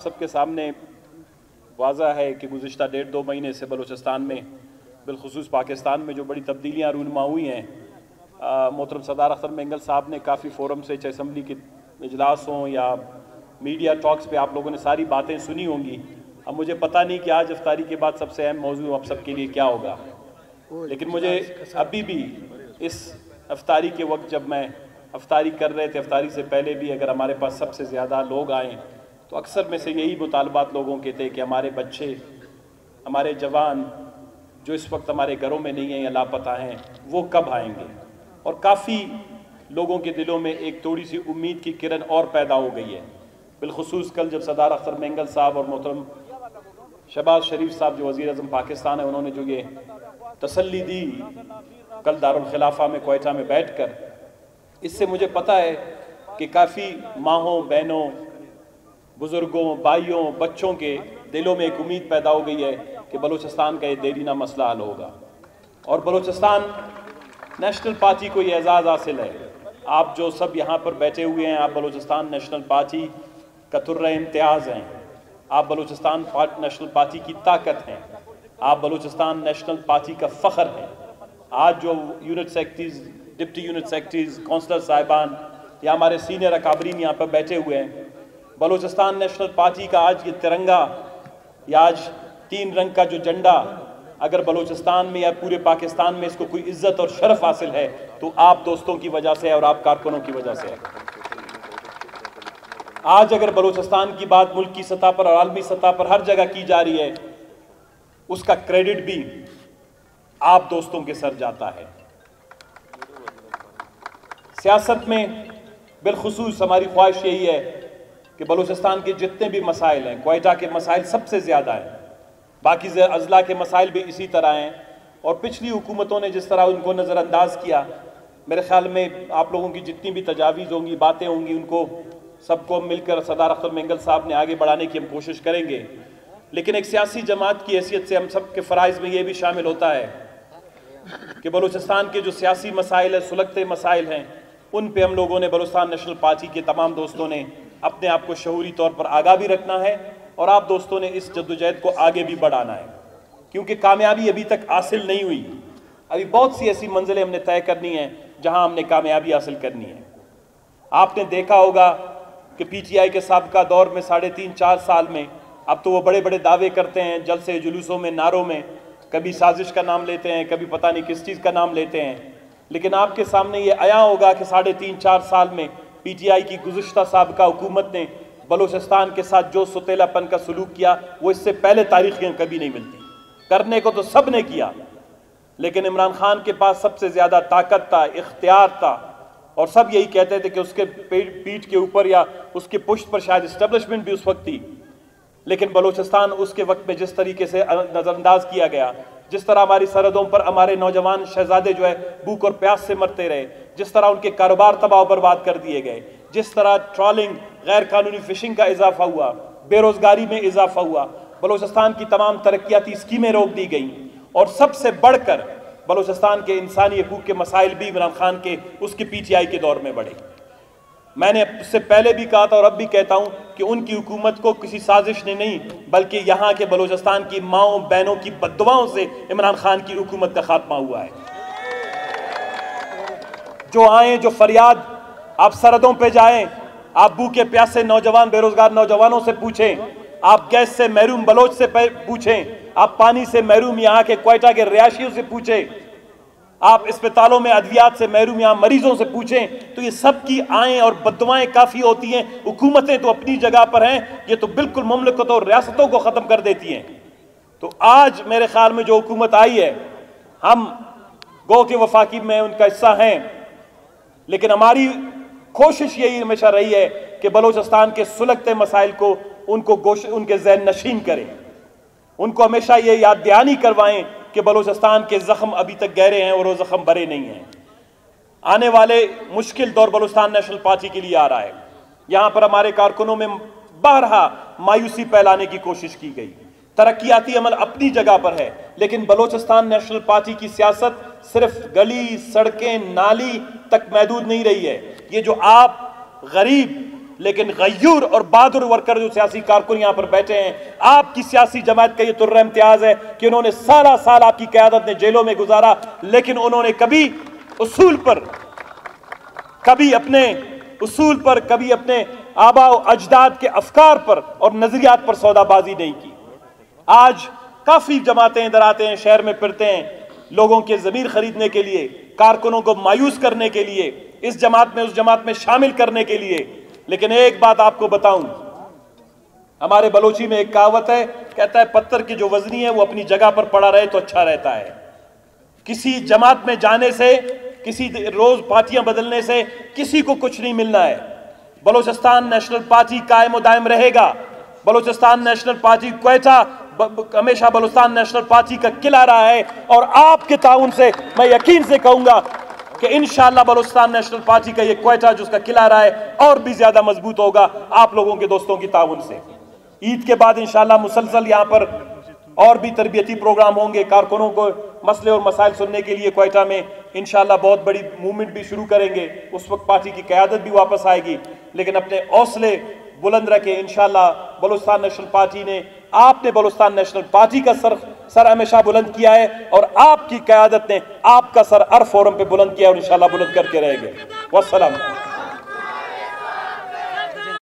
سب کے سامنے واضح ہے کہ گزشتہ 1.5-2 مہینے سے بلوچستان میں بالخصوص پاکستان میں جو بڑی تبدیلیاں رونما ہوئی ہیں، محترم سردار اختر مینگل صاحب نے کافی فورم سے، چاہے اسمبلی کے اجلاس ہوں یا میڈیا ٹاکس پہ، آپ لوگوں نے ساری باتیں سنی ہوں گی۔ اب مجھے پتہ نہیں کہ آج افطاری کے بعد سب سے اہم موضوع اب سب کے لیے کیا ہوگا، لیکن مجھے ابھی بھی اس افطاری کے وقت جب میں افطاری کر رہے تھے، افطاری سے پہلے بھی اگر ہمارے پاس سب سے زیادہ لوگ آئیں تو اکثر میں سے یہی مطالبات لوگوں کے تھے کہ ہمارے بچے، ہمارے جوان جو اس وقت ہمارے گھروں میں نہیں ہیں یا لاپتہ ہیں، وہ کب آئیں گے۔ اور کافی لوگوں کے دلوں میں ایک تھوڑی سی امید کی کرن اور پیدا ہو گئی ہے، بالخصوص کل جب سردار اختر مینگل صاحب اور محترم شہباز شریف صاحب جو وزیر اعظم پاکستان ہیں، انہوں نے جو یہ تسلی دی کل دارالخلافہ میں کوئٹہ میں بیٹھ کر، اس سے مجھے پتہ ہے کہ کافی ماہوں، بہنوں، بزرگوں، بھائیوں، بچوں کے دلوں میں ایک امید پیدا ہو گئی ہے کہ بلوچستان کا یہ دیرینہ مسئلہ حل ہوگا، اور بلوچستان نیشنل پارٹی کو یہ اعزاز حاصل ہے۔ آپ جو سب یہاں پر بیٹھے ہوئے ہیں، آپ بلوچستان نیشنل پارٹی کا ترہ امتیاز ہیں، آپ بلوچستان نیشنل پارٹی کی طاقت ہیں، آپ بلوچستان نیشنل پارٹی کا فخر ہیں۔ آج جو unit secretaries, deputy unit secretaries, councillor صاحبان یا ہمارے سینئر اکابرین یہاں پر بیٹھے ہوئے ہیں، بلوچستان نیشنل پارٹی کا آج یہ ترنگا یا آج 3 رنگ کا جو جھنڈا اگر بلوچستان میں یا پورے پاکستان میں اس کو کوئی عزت اور شرف حاصل ہے تو آپ دوستوں کی وجہ سے ہے اور آپ کارکنوں کی وجہ سے ہے۔ آج اگر بلوچستان کی بات ملک کی سطح پر اور عالمی سطح پر ہر جگہ کی جا رہی ہے، اس کا کریڈٹ بھی آپ دوستوں کے سر جاتا ہے۔ سیاست میں بالخصوص ہماری خواہش یہی ہے کہ بلوچستان کے جتنے بھی مسائل ہیں، کوئٹہ کے مسائل سب سے زیادہ ہیں، باقی اضلاع کے مسائل بھی اسی طرح ہیں، اور پچھلی حکومتوں نے جس طرح ان کو نظر انداز کیا، میرے خیال میں آپ لوگوں کی جتنی بھی تجاویز ہوں گی، باتیں ہوں گی، ان کو سب کو مل کر سردار اختر مینگل صاحب نے آگے بڑھانے کی ہم کوشش کریں گے۔ لیکن ایک سیاسی جماعت کی حیثیت سے ہم سب کے فرائض میں یہ بھی شامل ہوتا ہے کہ بلوچستان کے جو سیاسی مسائل ہیں، سلگتے مسائل ہیں، ان پہ ہم لوگوں نے بلوچستان نیشنل پارٹی کے تمام دوستوں نے اپنے آپ کو شعوری طور پر آگاہ بھی رکھنا ہے، اور آپ دوستوں نے اس جدوجہد کو آگے بھی بڑھانا ہے، کیونکہ کامیابی ابھی تک حاصل نہیں ہوئی۔ ابھی بہت سی ایسی منزلیں ہم نے طے کرنی ہیں جہاں ہم نے کامیابی حاصل کرنی ہے۔ آپ نے دیکھا ہوگا کہ پی ٹی آئی کے سابقہ دور میں 3.5-4 سال میں اب تو وہ بڑے بڑے دعوے کرتے ہیں، جلسے جلوسوں میں، نعروں میں، کبھی سازش کا نام لیتے ہیں، کبھی پتہ نہیں کس چیز کا نام لیتے ہیں، لیکن آپ کے سامنے یہ آیا ہوگا کہ 3.5-4 سال میں پی ٹی آئی کی گزشتہ سابقہ حکومت نے بلوچستان کے ساتھ جو ستیلا پن کا سلوک کیا وہ اس سے پہلے تاریخیں کبھی نہیں ملتی۔ کرنے کو تو سب نے کیا، لیکن عمران خان کے پاس سب سے زیادہ طاقت تھا، اختیار تھا، اور سب یہی کہتے تھے کہ اس کے پیٹھ کے اوپر یا اس کے پشت پر شاید اسٹیبلشمنٹ بھی اس وقت تھی، لیکن بلوچستان اس کے وقت میں جس طریقے سے نظر انداز کیا گیا، جس طرح ہماری سرحدوں پر ہمارے نوجوان شہزادے جو ہے بھوک اور پیاس سے مرتے رہے، جس طرح ان کے کاروبار تباہ و برباد کر دیے گئے، جس طرح ٹرالنگ، غیر قانونی فشنگ کا اضافہ ہوا، بے روزگاری میں اضافہ ہوا، بلوچستان کی تمام ترقیاتی اسکیمیں روک دی گئیں، اور سب سے بڑھ کر بلوچستان کے انسانی حقوق کے مسائل بھی عمران خان کے اس کے پی ٹی آئی کے دور میں بڑھے۔ میں نے اس سے پہلے بھی کہا تھا اور اب بھی کہتا ہوں کہ ان کی حکومت کو کسی سازش نے نہیں بلکہ یہاں کے بلوچستان کی ماؤں بہنوں کی بددعاؤں سے عمران خان کی حکومت کا خاتمہ ہوا ہے۔ جو آئیں، جو فریاد، آپ سرحدوں پہ جائیں، آپ بھوکے پیاسے نوجوان، بے روزگار نوجوانوں سے پوچھیں، آپ گیس سے محروم بلوچ سے پوچھیں، آپ پانی سے محروم یہاں کے کوئٹہ کے رہائشیوں سے پوچھیں، آپ اسپتالوں میں ادویات سے محروم یہاں مریضوں سے پوچھیں، تو یہ سب کی آئیں اور بددعائیں کافی ہوتی ہیں۔ حکومتیں تو اپنی جگہ پر ہیں، یہ تو بالکل مملکتوں اور ریاستوں کو ختم کر دیتی ہیں۔ تو آج میرے خیال میں جو حکومت آئی ہے، ہم گو کے وفاقی میں ان کا حصہ ہیں، لیکن ہماری کوشش یہی ہمیشہ رہی ہے کہ بلوچستان کے سلگتے مسائل کو ان کے ذہن نشین کریں، ان کو ہمیشہ یہ یاد دہانی کروائیں کہ بلوچستان کے زخم ابھی تک گہرے ہیں اور وہ زخم بھرے نہیں ہیں۔ آنے والے مشکل دور بلوچستان نیشنل پارٹی کے لیے آ رہا ہے۔ یہاں پر ہمارے کارکنوں میں بارہا مایوسی پھیلانے کی کوشش کی گئی۔ ترقیاتی عمل اپنی جگہ پر ہے، لیکن بلوچستان نیشنل پارٹی کی سیاست صرف گلی، سڑکیں، نالی تک محدود نہیں رہی ہے۔ یہ جو آپ غریب لیکن غیور اور بہادر ورکر جو سیاسی کارکن یہاں پر بیٹھے ہیں، آپ کی سیاسی جماعت کا یہ ترہ امتیاز ہے کہ انہوں نے سالہ سال آپ کی قیادت نے جیلوں میں گزارا، لیکن انہوں نے کبھی اصول پر، کبھی اپنے اصول پر، کبھی اپنے آباء و اجداد کے افکار پر اور نظریات پر سودا بازی نہیں کی۔ آج کافی جماعتیں ادھر آتے ہیں، شہر میں پھرتے ہیں لوگوں کے ضمیر خریدنے کے لیے، کارکنوں کو مایوس کرنے کے لیے، اس جماعت میں اس جماعت میں شامل کرنے کے لیے۔ لیکن ایک بات آپ کو بتاؤں، ہمارے بلوچی میں ایک کہاوت ہے، کہتا ہے پتھر کی جو وزنی ہے وہ اپنی جگہ پر پڑا رہے تو اچھا رہتا ہے۔ کسی جماعت میں جانے سے، کسی روز پارٹیاں بدلنے سے کسی کو کچھ نہیں ملنا ہے۔ بلوچستان نیشنل پارٹی قائم و دائم رہے گا۔ بلوچستان نیشنل پارٹی کوئٹہ ہمیشہ بلوچستان نیشنل پارٹی کا قلعہ رہا ہے، اور آپ کے تعاون سے میں یقین سے کہوں گا کہ انشاءاللہ بلوچستان نیشنل پارٹی کا یہ کوئٹہ جو اس کا قلعہ رہا ہے اور بھی زیادہ مضبوط ہوگا آپ لوگوں کے دوستوں کی تعاون سے۔ عید کے بعد انشاءاللہ مسلسل یہاں پر اور بھی تربیتی پروگرام ہوں گے، کارکنوں کو مسئلے اور مسائل سننے کے لیے کوئٹہ میں انشاءاللہ بہت بڑی موومنٹ بھی شروع کریں گے، اس وقت پارٹی کی قیادت بھی واپس آئے گی۔ لیکن اپنے حوصلے بلند رکھیں، انشاءاللہ بلوچستان نیشنل پارٹی نے، آپ نے بلوچستان نیشنل پارٹی کا سر ہمیشہ بلند کیا ہے، اور آپ کی قیادت نے آپ کا سر ہر فورم پہ بلند کیا ہے، اور انشاءاللہ بلند کر کے رہے گے۔ والسلام۔